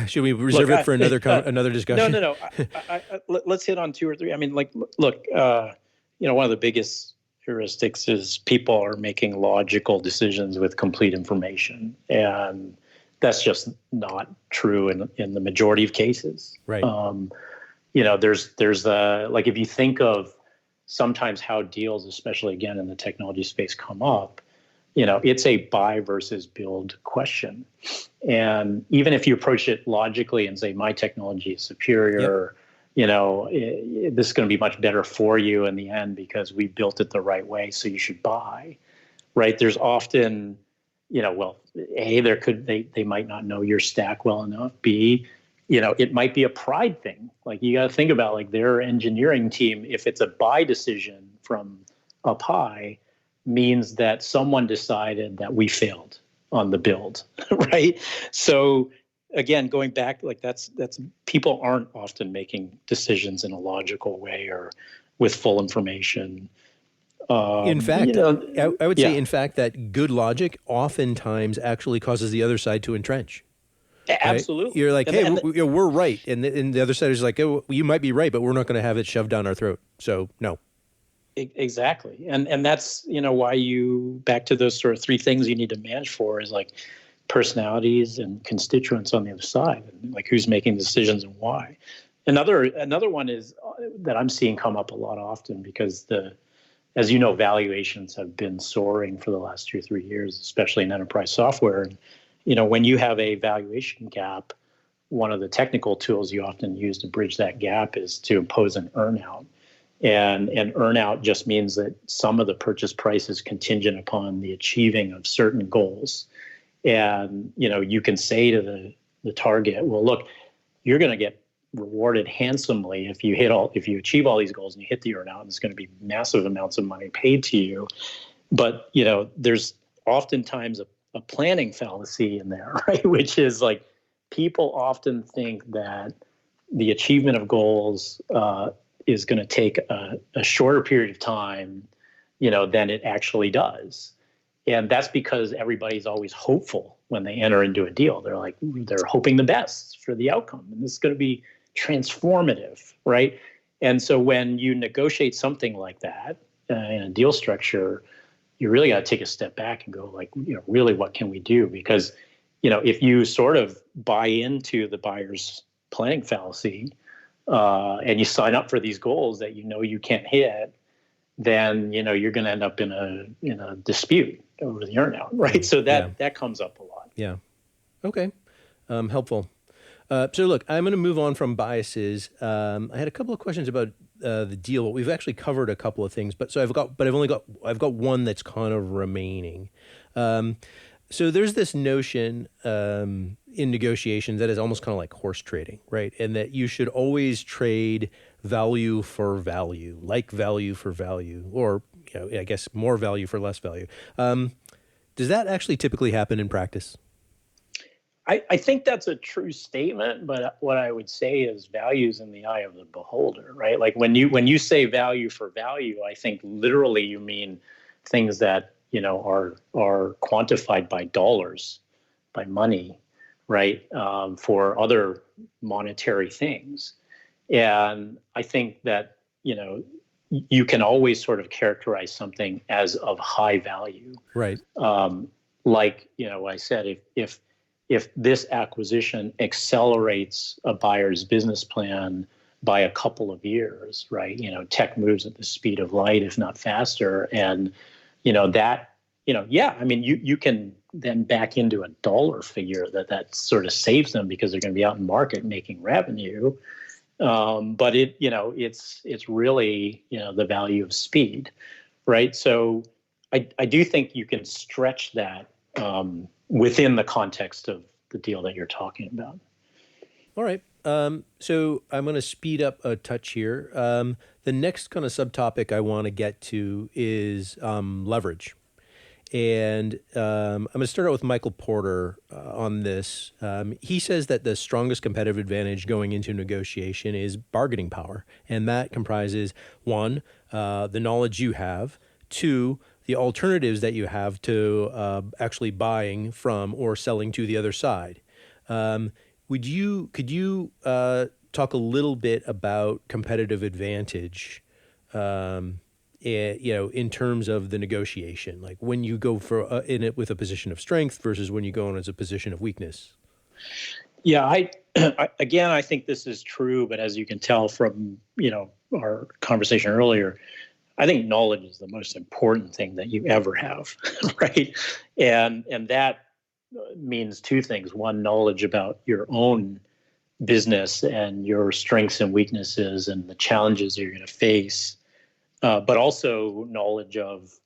Should we reserve it for another discussion? No. Let's hit on two or three. I mean, look, one of the biggest heuristics is people are making logical decisions with complete information, and that's just not true in the majority of cases. Right. There's like, if you think of sometimes how deals, especially again in the technology space, come up, it's a buy versus build question. And even if you approach it logically and say, my technology is superior, this is going to be much better for you in the end because we built it the right way, so you should buy, right? There's often, A, they might not know your stack well enough. B, it might be a pride thing. Like, you got to think about, like, their engineering team, if it's a buy decision from up high, means that someone decided that we failed on the build, right? So again, going back, like, that's people aren't often making decisions in a logical way or with full information. In fact, I would say, in fact, that good logic oftentimes actually causes the other side to entrench. Right? Absolutely. You're like, hey, we're right. And the other side is like, oh, you might be right, but we're not going to have it shoved down our throat. So, no. Exactly. And that's, why back to those sort of three things you need to manage for is, like, personalities and constituents on the other side, and, like, who's making decisions and why. Another one is that I'm seeing come up a lot often because as you know, valuations have been soaring for the last 2 or 3 years, especially in enterprise software. And, when you have a valuation gap, one of the technical tools you often use to bridge that gap is to impose an earnout. And an earnout just means that some of the purchase price is contingent upon the achieving of certain goals. And, you can say to the target, well, look, you're going to get rewarded handsomely if you achieve all these goals and you hit the earn out, and there's going to be massive amounts of money paid to you. But, there's oftentimes a planning fallacy in there, right? Which is like, people often think that the achievement of goals is going to take a shorter period of time, than it actually does. And that's because everybody's always hopeful when they enter into a deal. They're hoping the best for the outcome, and this is going to be transformative, right? And so when you negotiate something like that in a deal structure, you really got to take a step back and go, like, really, what can we do? Because, if you sort of buy into the buyer's planning fallacy, and you sign up for these goals that you can't hit, then you're going to end up in a dispute over the earnout, right? So that comes up a lot. Yeah. Okay. Helpful. So look, I'm going to move on from biases. I had a couple of questions about the deal. We've actually covered a couple of things, but I've got one that's kind of remaining. So there's this notion in negotiations that is almost kind of like horse trading, right? And that you should always trade value for value, like value for value, or I guess more value for less value. Does that actually typically happen in practice? I think that's a true statement, but what I would say is value's in the eye of the beholder, right? Like when you say value for value, I think literally you mean things that are quantified by dollars, by money, right? For other monetary things, and I think that you can always sort of characterize something as of high value, right? Like I said, if this acquisition accelerates a buyer's business plan by a couple of years, right? Tech moves at the speed of light, if not faster. And, I mean, you can then back into a dollar figure that sort of saves them because they're going to be out in market making revenue. But it's really, the value of speed, right? So I do think you can stretch that, within the context of the deal that you're talking about. All right. So I'm going to speed up a touch here. The next kind of subtopic I want to get to is leverage. And I'm going to start out with Michael Porter on this. He says that the strongest competitive advantage going into negotiation is bargaining power. And that comprises, one, the knowledge you have, two, the alternatives that you have to actually buying from or selling to the other side. Could you talk a little bit about competitive advantage, in terms of the negotiation, like when you go for in it with a position of strength versus when you go in as a position of weakness? Yeah, I think this is true, but as you can tell from our conversation earlier, I think knowledge is the most important thing that you ever have, right? And that means two things. One, knowledge about your own business and your strengths and weaknesses and the challenges you're going to face, but also knowledge of,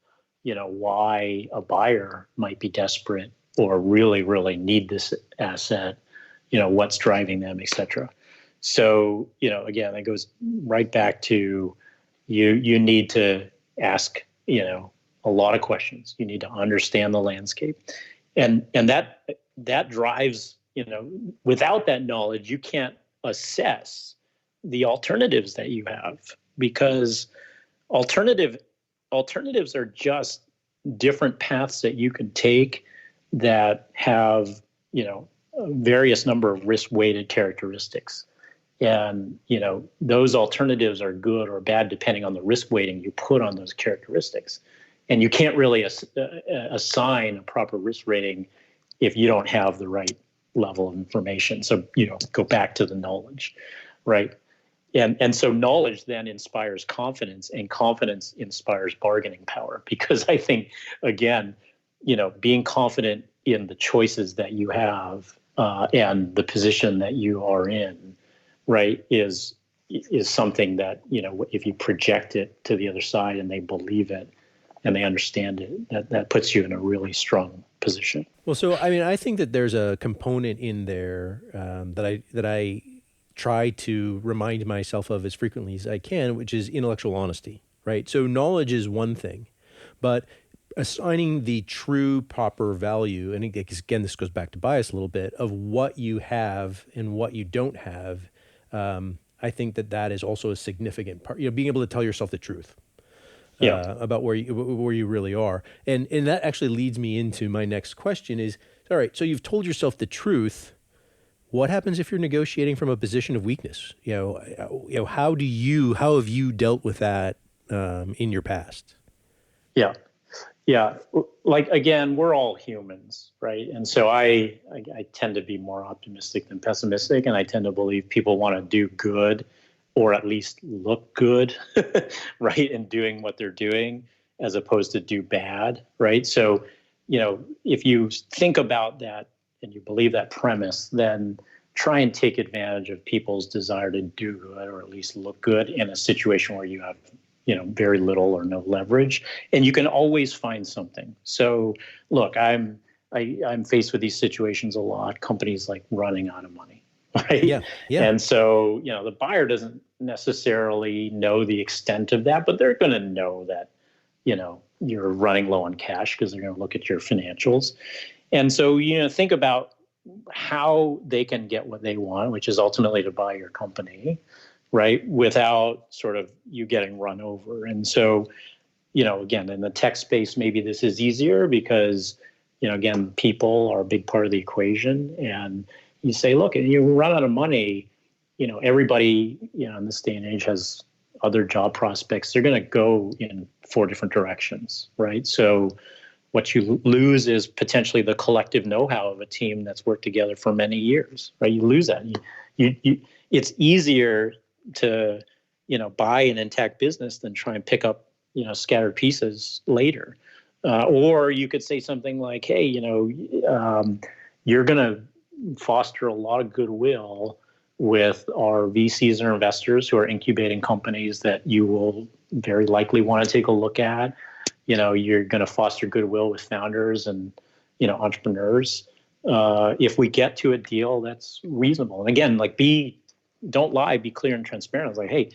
why a buyer might be desperate or really, really need this asset, what's driving them, et cetera. So, again, it goes right back to you need to ask, a lot of questions. You need to understand the landscape. And that drives, without that knowledge, you can't assess the alternatives that you have, because alternatives are just different paths that you can take that have, a various number of risk-weighted characteristics. And, those alternatives are good or bad depending on the risk weighting you put on those characteristics. And you can't really assign a proper risk rating if you don't have the right level of information. So, go back to the knowledge, right? And so knowledge then inspires confidence, and confidence inspires bargaining power. Because I think, again, being confident in the choices that you have and the position that you are in, right, is something that, if you project it to the other side and they believe it and they understand it, that puts you in a really strong position. Well, so I mean, I think that there's a component in there that I try to remind myself of as frequently as I can, which is intellectual honesty, right? So knowledge is one thing, but assigning the true proper value, and again, this goes back to bias a little bit, of what you have and what you don't have, I think that is also a significant part, being able to tell yourself the truth. About where you really are. And that actually leads me into my next question is, all right, so you've told yourself the truth. What happens if you're negotiating from a position of weakness? How have you dealt with that in your past? Yeah. Yeah. Like, again, we're all humans, right? And so I tend to be more optimistic than pessimistic. And I tend to believe people want to do good, or at least look good, right, in doing what they're doing, as opposed to do bad, right? So, if you think about that and you believe that premise, then try and take advantage of people's desire to do good, or at least look good, in a situation where you have, very little or no leverage, and you can always find something. So, look, I'm faced with these situations a lot. Companies like running out of money. Right. Yeah. And so, the buyer doesn't necessarily know the extent of that, but they're going to know that, you're running low on cash, because they're going to look at your financials. And so, think about how they can get what they want, which is ultimately to buy your company, right, without sort of you getting run over. And so, again, in the tech space, maybe this is easier because, again, people are a big part of the equation. And you say, look, you run out of money, everybody, in this day and age has other job prospects. They're going to go in 4 different directions, right? So what you lose is potentially the collective know-how of a team that's worked together for many years, right? You lose that. It's easier to, buy an intact business than try and pick up, scattered pieces later. Or you could say something like, hey, you're going to foster a lot of goodwill with our VCs and investors who are incubating companies that you will very likely want to take a look at. You're going to foster goodwill with founders and, entrepreneurs. If we get to a deal that's reasonable, and again, like, don't lie, be clear and transparent. It's like, hey,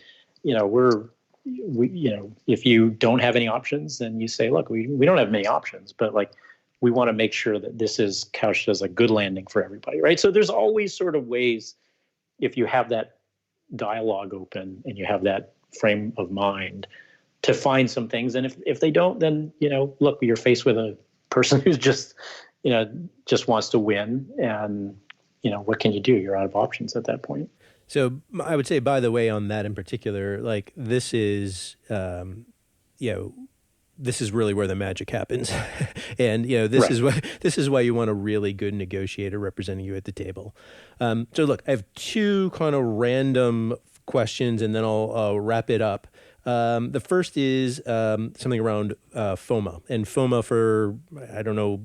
if you don't have any options, then you say, look, we don't have many options, but like, we want to make sure that this is couched as a good landing for everybody, right? So there's always sort of ways, if you have that dialogue open and you have that frame of mind, to find some things. And if they don't, then, look, you're faced with a person who's just wants to win. And, what can you do? You're out of options at that point. So I would say, by the way, on that in particular, like, this is, this is really where the magic happens. And, this is why you want a really good negotiator representing you at the table. So look, I have 2 kind of random questions, and then I'll wrap it up. The first is something around FOMA. And FOMA, I don't know,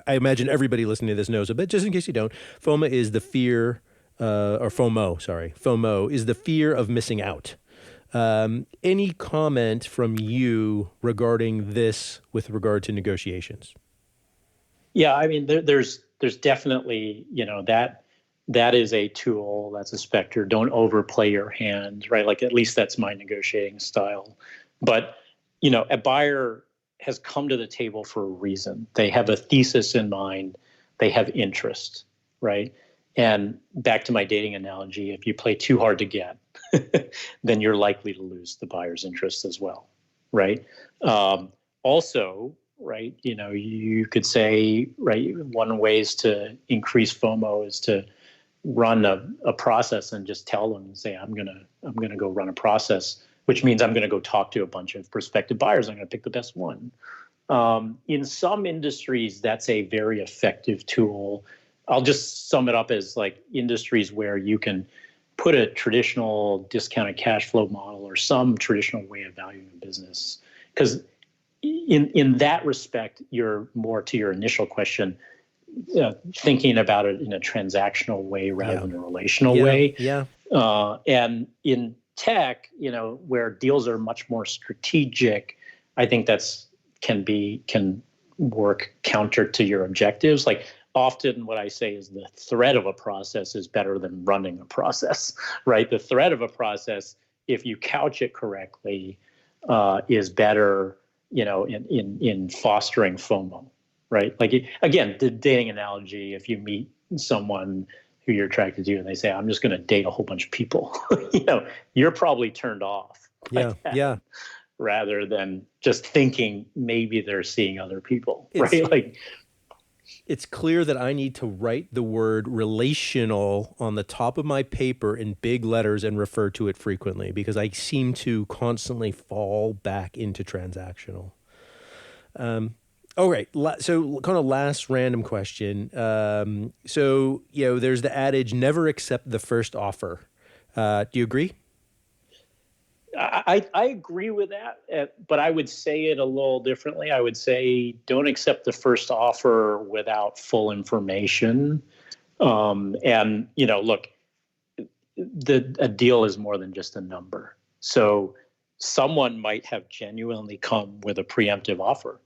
I imagine everybody listening to this knows it, but just in case you don't, FOMA is the fear, FOMO is the fear of missing out. Any comment from you regarding this with regard to negotiations? Yeah, I mean, there's definitely, that is a tool, that's a specter. Don't overplay your hand, right? Like, at least that's my negotiating style. But, a buyer has come to the table for a reason. They have a thesis in mind. They have interest, right? And back to my dating analogy, if you play too hard to get, then you're likely to lose the buyer's interest as well, right? Also, right, you could say, right, one ways to increase FOMO is to run a process and just tell them and say, I'm gonna go run a process, which means I'm gonna go talk to a bunch of prospective buyers. I'm gonna pick the best one. In some industries, that's a very effective tool. I'll just sum it up as like industries where you can put a traditional discounted cash flow model or some traditional way of valuing a business. Because in that respect, you're more, to your initial question, thinking about it in a transactional way rather than a relational way. Yeah. And in tech, where deals are much more strategic, I think can work counter to your objectives. Like, often what I say is the thread of a process is better than running a process, right? The thread of a process, if you couch it correctly, is better, in fostering FOMO, right? Like again, the dating analogy, if you meet someone who you're attracted to and they say, I'm just going to date a whole bunch of people, you're probably turned off Yeah. Yeah. rather than just thinking maybe they're seeing other people, It's, right? Like, it's clear that I need to write the word relational on the top of my paper in big letters and refer to it frequently, because I seem to constantly fall back into transactional. All right. So kind of last random question. So, there's the adage, never accept the first offer. Do you agree? I agree with that, but I would say it a little differently. I would say don't accept the first offer without full information. And, look, a deal is more than just a number. So someone might have genuinely come with a preemptive offer.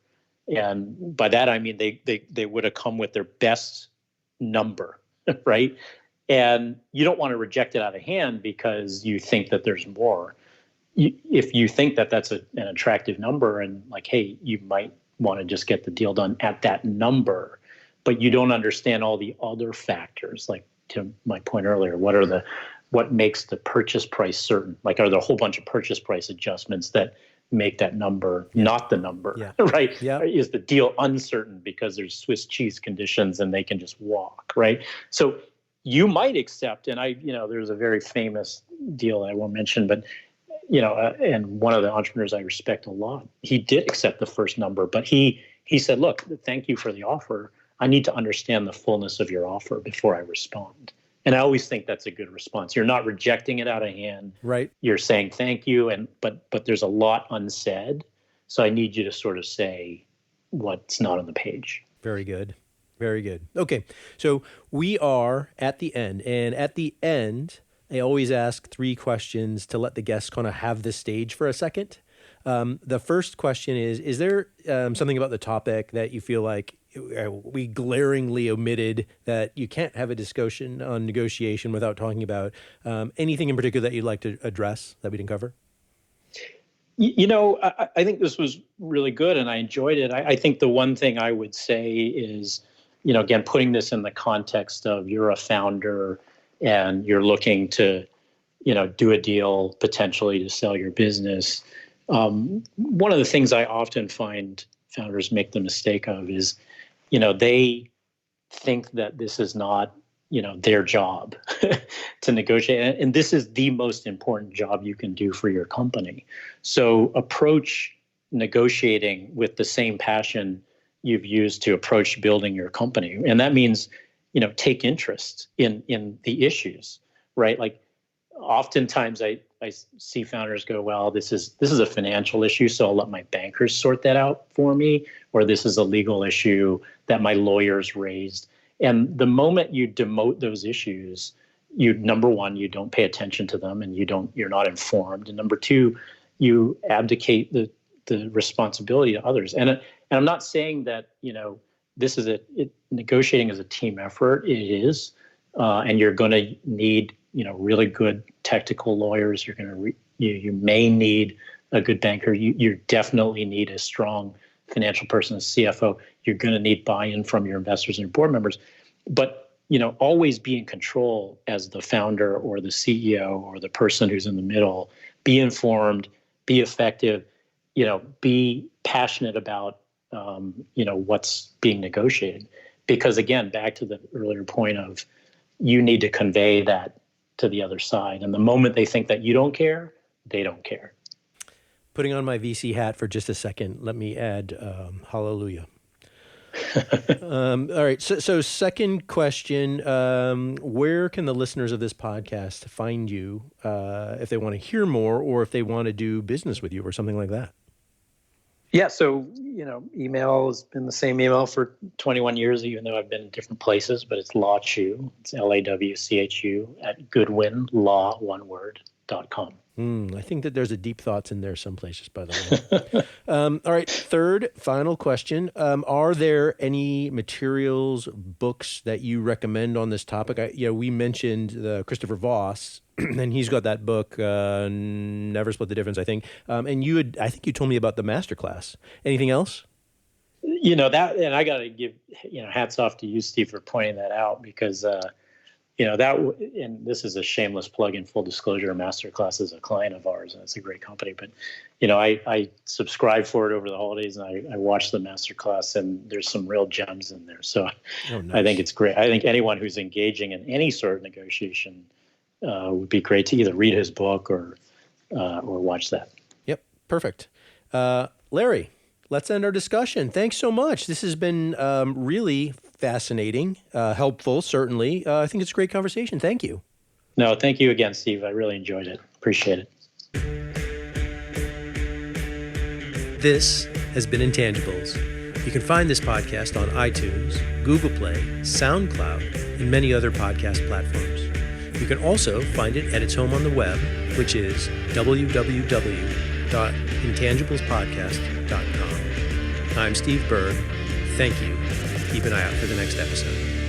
And by that, I mean, they would have come with their best number, right? And you don't want to reject it out of hand because you think that there's more. If you think that that's an attractive number and like, hey, you might want to just get the deal done at that number, but you don't understand all the other factors, like to my point earlier, what makes the purchase price certain? Like, are there a whole bunch of purchase price adjustments that make that number not the number, right? Yeah. Is the deal uncertain because there's Swiss cheese conditions and they can just walk, right? So you might accept, and there's a very famous deal I won't mention, but and one of the entrepreneurs I respect a lot, he did accept the first number, but he said, look, thank you for the offer. I need to understand the fullness of your offer before I respond. And I always think that's a good response. You're not rejecting it out of hand. Right. You're saying thank you, but there's a lot unsaid. So I need you to sort of say what's not on the page. Very good. Very good. Okay. So we are at the end, and at the end, I always ask 3 questions to let the guests kind of have the stage for a second. The first question is there something about the topic that you feel like we glaringly omitted that you can't have a discussion on negotiation without talking about? Anything in particular that you'd like to address that we didn't cover? I think this was really good and I enjoyed it. I think the one thing I would say is, again, putting this in the context of you're a founder and you're looking to, do a deal potentially to sell your business. One of the things I often find founders make the mistake of is, they think that this is not, their job to negotiate. And this is the most important job you can do for your company. So approach negotiating with the same passion you've used to approach building your company. And that means, take interest in the issues, right? Like oftentimes I see founders go, well, this is a financial issue, so I'll let my bankers sort that out for me, or this is a legal issue that my lawyers raised. And the moment you demote those issues, number one, you don't pay attention to them and you're not informed. And number two, you abdicate the responsibility to others. And I'm not saying that, negotiating is a team effort. It is. And you're going to need, really good technical lawyers. You're going to, you may need a good banker. You definitely need a strong financial person, a CFO. You're going to need buy-in from your investors and your board members. But, always be in control as the founder or the CEO or the person who's in the middle. Be informed, be effective, be passionate about, what's being negotiated. Because again, back to the earlier point of you need to convey that to the other side. And the moment they think that you don't care, they don't care. Putting on my VC hat for just a second, let me add hallelujah. All right. So second question, where can the listeners of this podcast find you if they want to hear more or if they want to do business with you or something like that? Yeah. So, email has been the same email for 21 years, even though I've been in different places, but it's Lawchu. It's LAWCHU @Goodwin, law, one word, intangiblesproject.com. I think that there's a deep thoughts in there some places, by the way. All right, third, final question. Are there any materials, books that you recommend on this topic? We mentioned Christopher Voss, and he's got that book, Never Split the Difference, I think. And I think you told me about the masterclass. Anything else? That, and I got to give, hats off to you, Steve, for pointing that out, because, and this is a shameless plug in full disclosure, Masterclass is a client of ours, and it's a great company. But, I subscribed for it over the holidays, and I watched the Masterclass, and there's some real gems in there. So nice. I think it's great. I think anyone who's engaging in any sort of negotiation would be great to either read his book or watch that. Yep, perfect. Larry, let's end our discussion. Thanks so much. This has been really fascinating, helpful, certainly. I think it's a great conversation. Thank you. No, thank you again, Steve. I really enjoyed it. Appreciate it. This has been Intangibles. You can find this podcast on iTunes, Google Play, SoundCloud, and many other podcast platforms. You can also find it at its home on the web, which is www.intangiblespodcast.com. I'm Steve BERG. Thank you. Keep an eye out for the next episode.